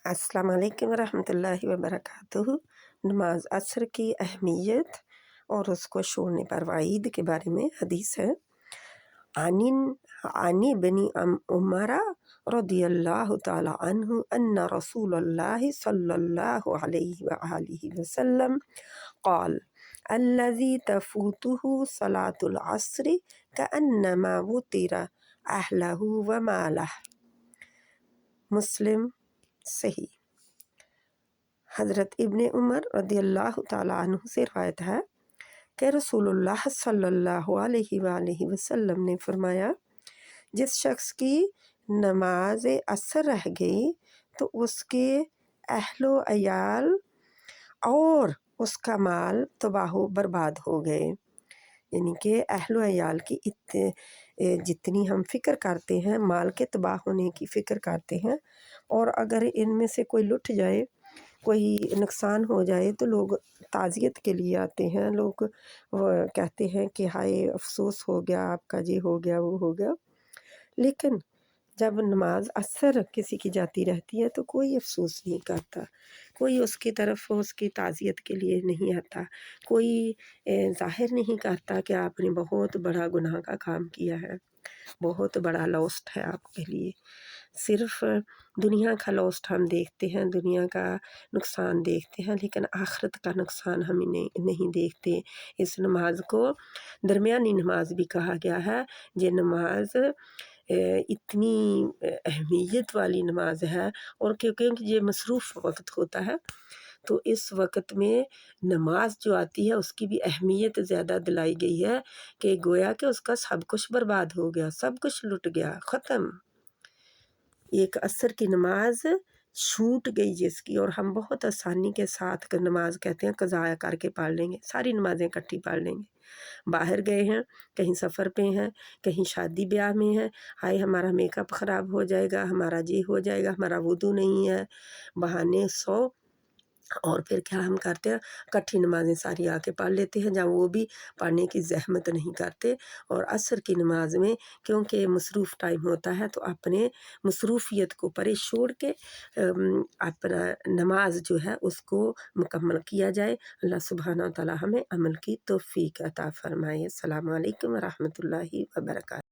अस्सलाम वालेकुम रहमतुल्लाहि व बरकातुहू। नमाज असर की अहमियत और उसको छोड़ने पर वाईद के बारे में हदीस है। आनी बनी उमरा रदियल्लाहु ताला अन्हु अन्ना रसूलल्लाहि सल्लल्लाहु अलैहि व आलिहि वसल्लम क़ाल अल्लज़ी तफूतुहु सलातुल अस्रि कअन्नमा वुतिरा अहलहु व मालहु। मुस्लिम सही। हज़रत इब्ने उमर रदियल्लाहु ताला अन्हु से रिवायत है कि रसूलुल्लाह सल्लल्लाहु अलैहि वसल्लम ने फरमाया, जिस शख्स की नमाज असर रह गई तो उसके अहलो अयाल और उसका माल तबाह बर्बाद हो गए। यानी कि अहलो अयाल की जितनी हम फ़िक्र करते हैं, माल के तबाह होने की फ़िक्र करते हैं, और अगर इनमें से कोई लुट जाए, कोई नुकसान हो जाए तो लोग ताज़ियत के लिए आते हैं। लोग कहते हैं कि हाय अफ़सोस हो गया, आपका ये हो गया, वो हो गया। लेकिन जब नमाज असर किसी की जाती रहती है तो कोई अफ़सोस नहीं करता, कोई उसकी तरफ उसकी ताज़ियत के लिए नहीं आता, कोई ज़ाहिर नहीं करता कि आपने बहुत बड़ा गुनाह का काम किया है, बहुत बड़ा लॉस्ट है आपके लिए। सिर्फ़ दुनिया का लॉस्ट हम देखते हैं, दुनिया का नुकसान देखते हैं, लेकिन आखिरत का नुकसान हम नहीं देखते। इस नमाज को दरमियानी नमाज भी कहा गया है। ये नमाज इतनी अहमियत वाली नमाज है, और क्योंकि ये मसरूफ़ वक्त होता है तो इस वक्त में नमाज जो आती है उसकी भी अहमियत ज़्यादा दिलाई गई है कि गोया कि उसका सब कुछ बर्बाद हो गया, सब कुछ लुट गया, ख़त्म। एक असर की नमाज छूट गई जिसकी, और हम बहुत आसानी के साथ नमाज कहते हैं कज़ाया करके पढ़ लेंगे, सारी नमाज़ें इकट्ठी पढ़ लेंगे। बाहर गए हैं, कहीं सफ़र पे हैं, कहीं शादी ब्याह में हैं, हाय हमारा मेकअप ख़राब हो जाएगा, हमारा ये हो जाएगा, हमारा वुदू नहीं है, बहाने 100। और फिर क्या हम करते हैं, इकट्ठी नमाज़ें सारी आके पढ़ लेते हैं, जहाँ वो भी पढ़ने की ज़हमत नहीं करते। और असर की नमाज में क्योंकि मसरूफ़ टाइम होता है तो अपने मसरूफ़ियत को परे छोड़ के अपना नमाज जो है उसको मुकम्मल किया जाए। अल्लाह सुब्हाना व तआला हमें अमल की तौफ़ीक अता फ़रमाए। अस्सलामु अलैकुम व रहमतुल्लाहि व बरकातुहू।